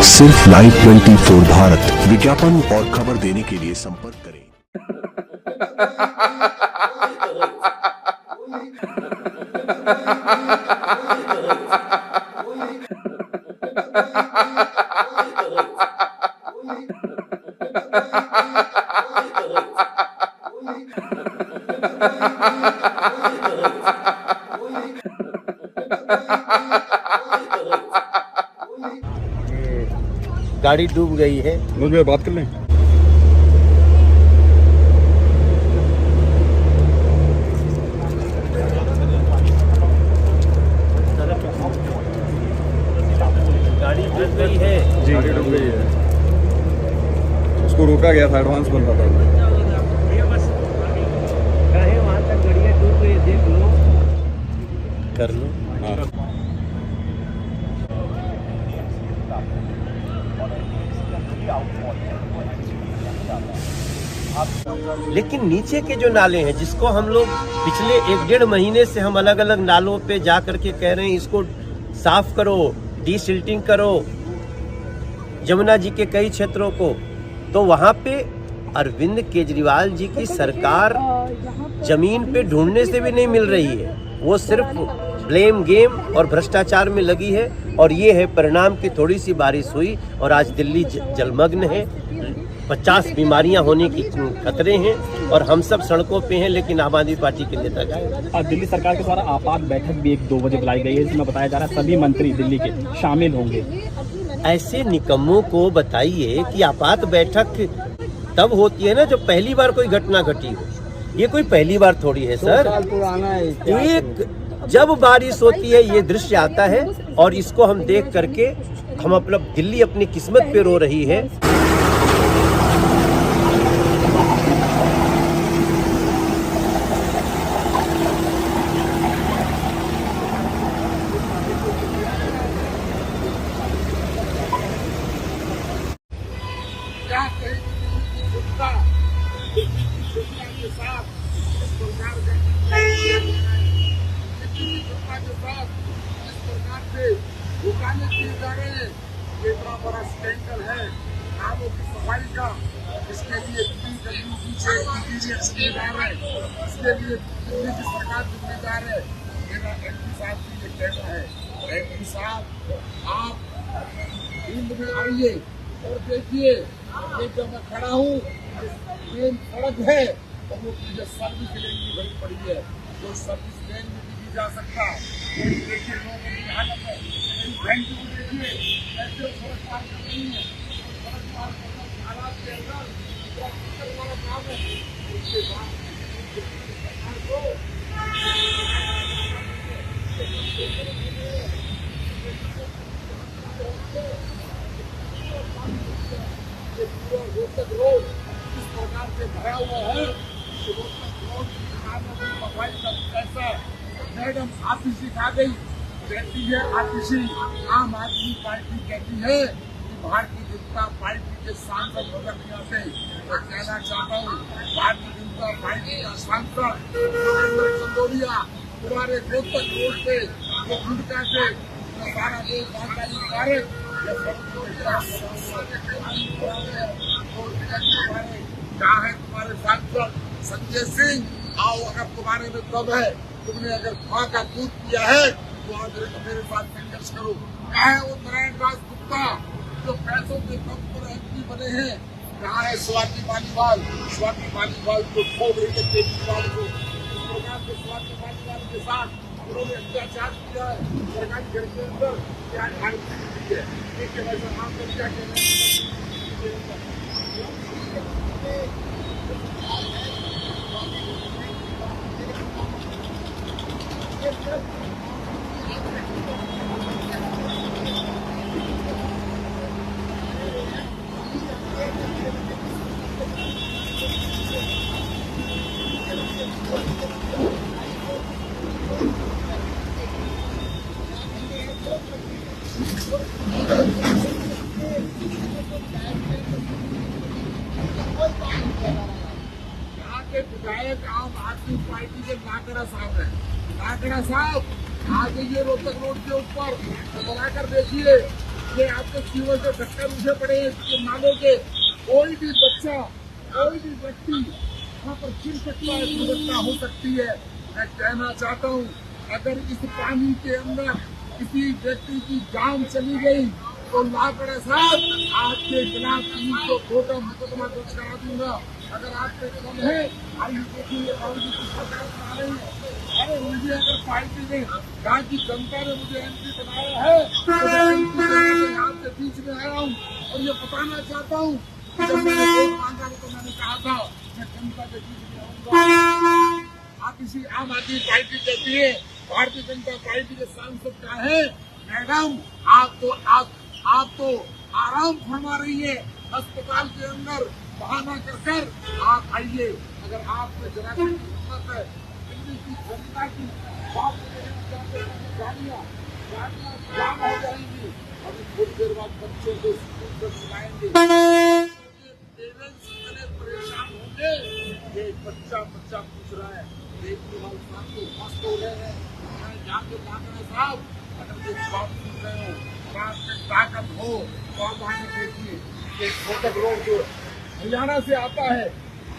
सिर्फ लाइव 24 भारत। विज्ञापन और खबर देने के लिए संपर्क करें। गाड़ी डूब गई है। मुझे बात कर लें। गाड़ी डूब गई है जी, गाड़ी डूब गई है। उसको रोका गया था, एडवांस बन रहा था। वहाँ तक गाड़ियाँ डूब गई, देख लो, कर लो। हाँ। लेकिन नीचे के जो नाले हैं, जिसको हम लोग पिछले 1-1.5 महीने से हम अलग अलग नालों पे जा करके कह रहे हैं इसको साफ करो, डीसिल्टिंग करो, जमुना जी के कई क्षेत्रों को, तो वहाँ पे अरविंद केजरीवाल जी की सरकार जमीन पे ढूंढने से भी नहीं मिल रही है। वो सिर्फ ब्लेम गेम और भ्रष्टाचार में लगी है। और ये है परिणाम की थोड़ी सी बारिश हुई और आज दिल्ली जलमग्न है। 50 बीमारियां होने की खतरे हैं और हम सब सड़कों पे हैं, लेकिन आम आदमी पार्टी के नेता गए। दिल्ली सरकार के द्वारा आपात बैठक भी 1-2 बजे बुलाई गई है, जिसमें बताया जा रहा है सभी मंत्री दिल्ली के शामिल होंगे। ऐसे निकम्मों को बताइए कि आपात बैठक तब होती है ना जब पहली बार कोई घटना घटी हो। ये कोई पहली बार थोड़ी है सर। एक जब बारिश होती है ये दृश्य आता है और इसको हम देख करके हम अपना दिल्ली अपनी किस्मत पे रो रही है। दुकानें किए जा रहे हैं, ये इतना बड़ा स्कैंडल है नालों की सफाई का। इसके लिए पीडब्ल्यूडी से इंजीनियर जिम्मेदार है, इसके लिए दिल्ली की सरकार जिम्मेदार है। मेरा एमपी साहब की ये कहना है, एमपी साहब आप फील्ड में आइए और देखिए ये जब मैं खड़ा हूँ मेन सड़क है तो वो मुझे सर्विस लेन की बड़ी पड़ी है, जो सर्विस लेन में भी जा सकता। कोई देखिए लोगों की हालत है, बैंक को देखिए ऐसे सड़क पार कर रही है, सड़क पार करना हालात के अंदर वाला काम है। उसके बाद सरकार को ये पूरा रोहतक रोड इस प्रकार से भरा हुआ है कि रोहतक रोड की दुकानों की सफाई का पैसा मैडम आप ही सिखा गई। कहती है आतिशी आम आदमी पार्टी कहती है कि भारतीय जनता पार्टी के सांसद नजर नहीं आते। मैं कहना चाहता हूँ भारतीय जनता पार्टी का सांसद नरेंद्र चंदोलिया तुम्हारे रोहतक रोड पे जो गुटका से सारा लोग जानकारी पारे क्या है तुम्हारे सांसद संजय सिंह। आओ अगर तुम्हारे में दम है, तुमने अगर माँ का दूध पिया है तो आज मेरे साथ संघर्ष करो। क्या है वो नारायण राज गुप्ता जो पैसों के दम पर एमपी बने हैं? कहाँ है स्वाति मालीवाल? स्वाति मालीवाल को ठोक रही है केजरीवाल को। इस प्रकार से स्वाति मालीवाल के साथ उन्होंने अत्याचार किया है सरकारी घर के अंदर। क्या दी है एक वैसा नाम पर क्या कहना विधायक आम आदमी पार्टी के नागरा साहब है। नागरा साहब आ जाइए रोहतक रोड के ऊपर, बुलाकर देखिए ये आपके सीवर से धक्का मुझे पड़े इसके नालों के, कोई भी बच्चा, कोई भी व्यक्ति वहाँ पर गिर सकता है, दुर्घटना हो सकती है। मैं कहना चाहता हूँ, अगर इस पानी के अंदर किसी व्यक्ति की जान चली गई तो लाकड़े साहब आपके खिलाफ 302 का मुकदमा दर्ज करा दूंगा। अगर आपके कम है, आइए देखिए सरकार रही है। अरे मुझे अगर पार्टी ने यहाँ की जनता ने मुझे एमपी बनाया है तो मैं आपके बीच में आया हूँ और ये बताना चाहता हूँ कि जब मैंने वोट मांगा तो मैंने कहा था मैं जनता के बीच में आऊंगा। आप इसी आम आदमी पार्टी कहती है, भारतीय जनता पार्टी के सांसद क्या है? मैडम आप तो आराम फरमा रही है अस्पताल के अंदर बहाना कर आप आइए। अगर आप में जरा सी हिम्मत है, दिल्ली की जनता की बात गाड़ियाँ जाम हो जाएंगी, अभी थोड़ी देर बाद बच्चों को स्कूल से सुनाएंगे, पेरेंट्स इतने परेशान होंगे। ये बच्चा पूछ रहा है देखभाल साहब को मस्त हो गए हैं, जाके लाकर साहब अगर ये बात सुन रहे हो, बात में ताकत हो तो आप आगे देखिए। ये कोटक रोड जो हरियाणा से आता है,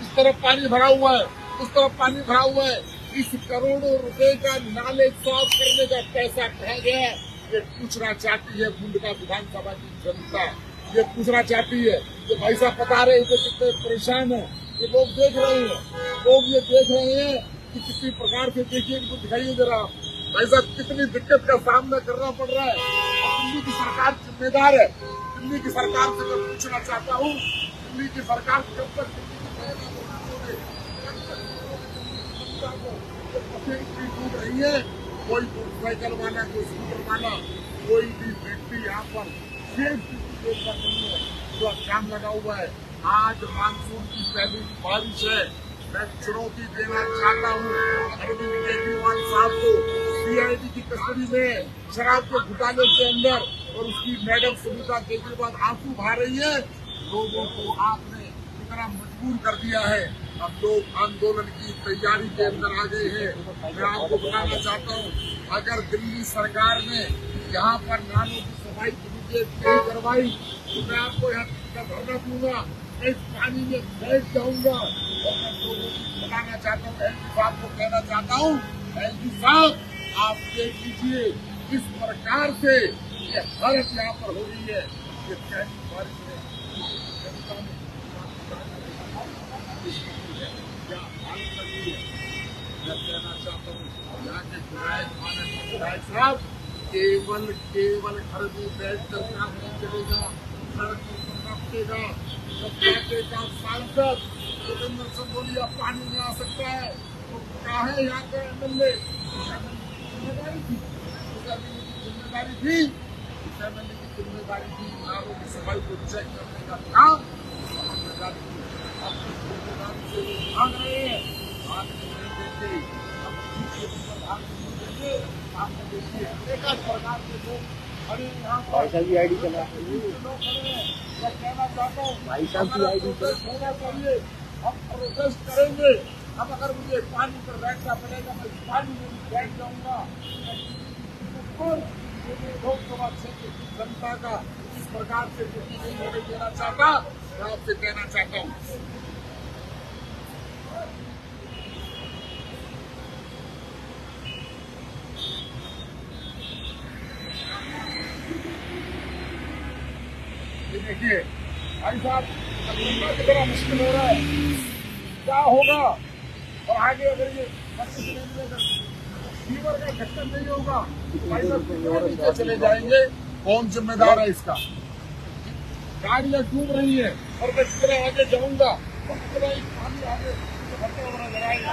इस तरफ पानी भरा हुआ है, उस तरफ पानी भरा हुआ है। इस करोड़ों रुपए का नाले साफ करने का पैसा कहाँ गया? ये पूछना चाहती है मुंडका विधानसभा की जनता, ये पूछना चाहती है कि भाई साहब बता रहे हैं कितने परेशान है, ये लोग देख रहे हैं, लोग ये देख रहे हैं कि किसी प्रकार से देखिए, इनको दिखाइए जरा भाई साहब कितनी दिक्कत का सामना करना पड़ रहा है। दिल्ली की सरकार जिम्मेदार है। दिल्ली की सरकार से मैं पूछना चाहता हूँ, दिल्ली की सरकार कब तक टूट रही है? कोई मोटरसाइकिल वाला, कोई स्कूटर वाला, कोई भी व्यक्ति यहाँ पर नहीं है जो जाम लगा हुआ है। आज मानसून की पहली बारिश है। मैं चुनौती देना चाहता हूँ अरविंद केजरीवाल साहब को। सीआईडी की कस्टडी में शराब के घोटाले के अंदर और उसकी मैडम सुनीता केजरीवाल आंसू बहा रही है। लोगों को आपने इतना मजबूर कर दिया है, अब लोग आंदोलन की तैयारी के अंदर आ गए हैं। मैं आपको बताना चाहता हूँ, अगर दिल्ली सरकार ने यहाँ पर नालों की सफाई नहीं करवाई तो मैं आपको यहाँ धरना दूंगा, इस पानी में बैठ जाऊंगा। और मैं लोगों को बताना चाहता हूँ, एलजी साहब को कहना चाहता हूँ, एलजी साहब आप देख लीजिए किस प्रकार से ये हालत यहाँ पर हो रही है। ये पहली बारिश में जनता में क्या हालत लगी है। मैं कहना चाहता हूँ यहाँ के विधायक साहब केवल घर में बैठ कर काम नहीं चलेगा, सड़क पर रखेगा। का सांसद सुरेंद्र संगोलिया पानी में आ सकता है तो क्या है यहाँ का एमएलए? जिम्मेदारी थी एमएलए की जिम्मेदारी थी नालों की सफाई को चेक करने का काम जिम्मेदारी से भाग रहे हैं। आज नहीं देते, आपने देखिए एक प्रकार के लोग अरे यहाँ पर आईडी चला मैं कहना चाहता हूँ भाई साहब की आईडी होना चाहिए। हम प्रोटेस्ट करेंगे। अब अगर मुझे पानी पर बैठना पड़ेगा मैं पानी में बैठ जाऊंगा। लोकसभा क्षेत्र की जनता का इस प्रकार से दुखी नहीं होने देना चाहता। मैं आपसे कहना चाहता हूँ देखिए भाई साहब कितना मुश्किल हो रहा है, क्या होगा? और आगे अगर ये फीवर का ढक्कन नहीं होगा भाई साहब नीचे चले जाएंगे। कौन जिम्मेदार है इसका? गाड़ियां डूब रही है और मैं कितना आगे जाऊंगा और कितना ही पानी आगे लगाएगा।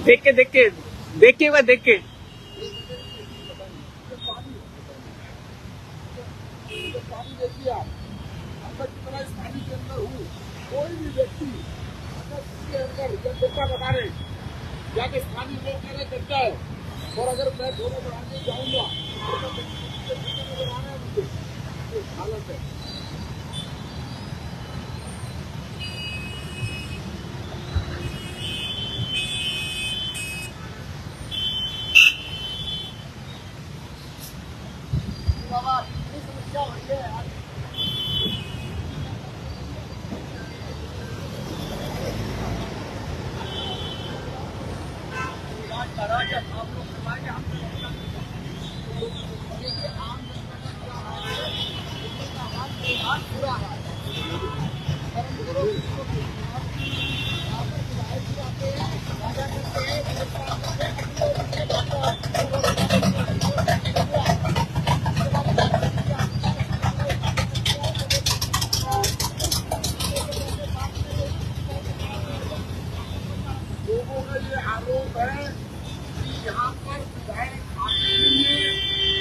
देख के वह देख के पानी देखिए आप, मैं कितना इस पानी के अंदर हूँ। कोई भी व्यक्ति अगर इसके अंदर जनता बता रहे या कि पानी में मेरा करता है और अगर मैं दोनों पर आगे जाऊंगा तो आना है मुझे हालत है। का ये आरोप है कि यहाँ पर विधायक आते नहीं है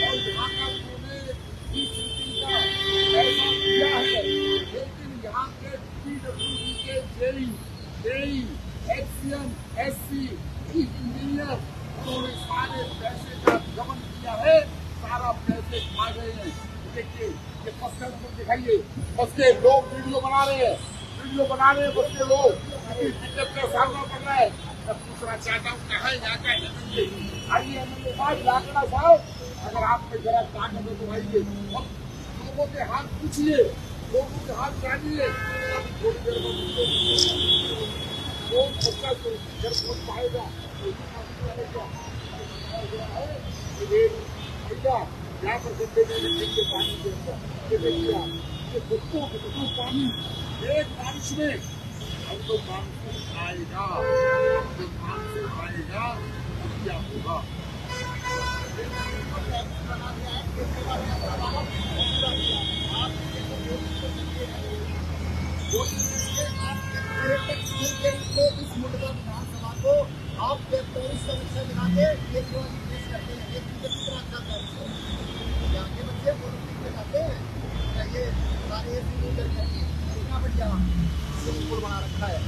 और यहाँ का उन्होंने डीसीपी का ऐसा किया है, लेकिन यहाँ के पीडब्ल्यूडी के जेई, एक्सीएम, एससी, चीफ इंजीनियर, उन्होंने सारे पैसे का गबन किया है, सारा पैसे खा गए हैं। देखिए ये बस के अंदर दिखाइए, बस के लोग वीडियो बना रहे हैं बस के लोग, टिकट का सामना कर रहा है। मैं पूछना चाहता हूँ कहाँ जाकर आइए एमएलए साहब, लाकड़ा साहब, अगर आप में जरा ताकत है तो आइए और लोगों के हाथ पूछिए, लोगों के हाथ जानिए। थोड़ी देर में वो बच्चा जब पहुंच पाएगा यहाँ पर गड्ढे में पानी के अंदर ये बच्चों को पानी एक बारिश में हम तो मानसून आएगा, जब मानसून आएगा तब क्या होगा। इस मुद्दा विधानसभा को आप समीक्षा दिखा के एक पेश करते हैं, एक कितना अच्छा के बच्चे जाते हैं, ये सारे इतना बढ़िया स्विमिंग पूल बना रखा है।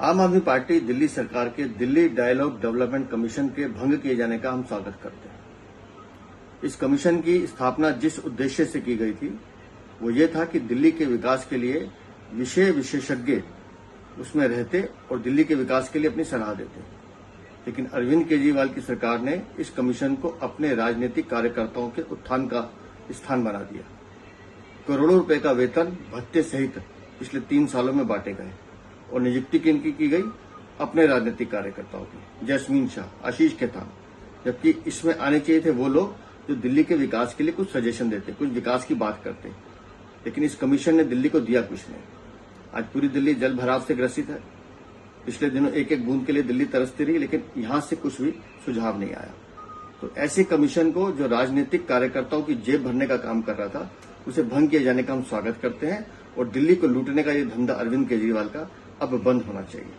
आम आदमी पार्टी दिल्ली सरकार के दिल्ली डायलॉग डेवलपमेंट कमीशन के भंग किए जाने का हम स्वागत करते हैं। इस कमीशन की स्थापना जिस उद्देश्य से की गई थी वो ये था कि दिल्ली के विकास के लिए विषय विशेषज्ञ उसमें रहते और दिल्ली के विकास के लिए अपनी सलाह देते। लेकिन अरविंद केजरीवाल की सरकार ने इस कमीशन को अपने राजनीतिक कार्यकर्ताओं के उत्थान का स्थान बना दिया। करोड़ों रुपए का वेतन भत्ते सहित पिछले 3 सालों में बांटे गए और नियुक्ति किनकी की गई? अपने राजनीतिक कार्यकर्ताओं की, जैस्मीन शाह, आशीष खेतान। जबकि इसमें आने चाहिए थे वो लोग जो दिल्ली के विकास के लिए कुछ सजेशन देते, कुछ विकास की बात करते। लेकिन इस कमीशन ने दिल्ली को दिया कुछ नहीं। आज पूरी दिल्ली जल भराव से ग्रसित है। पिछले दिनों एक एक बूंद के लिए दिल्ली तरसती रही, लेकिन यहां से कुछ भी सुझाव नहीं आया। तो ऐसे कमीशन को जो राजनीतिक कार्यकर्ताओं की जेब भरने का काम कर रहा था, उसे भंग किए जाने का हम स्वागत करते हैं और दिल्ली को लूटने का ये धंधा अरविंद केजरीवाल का अब बंद होना चाहिए।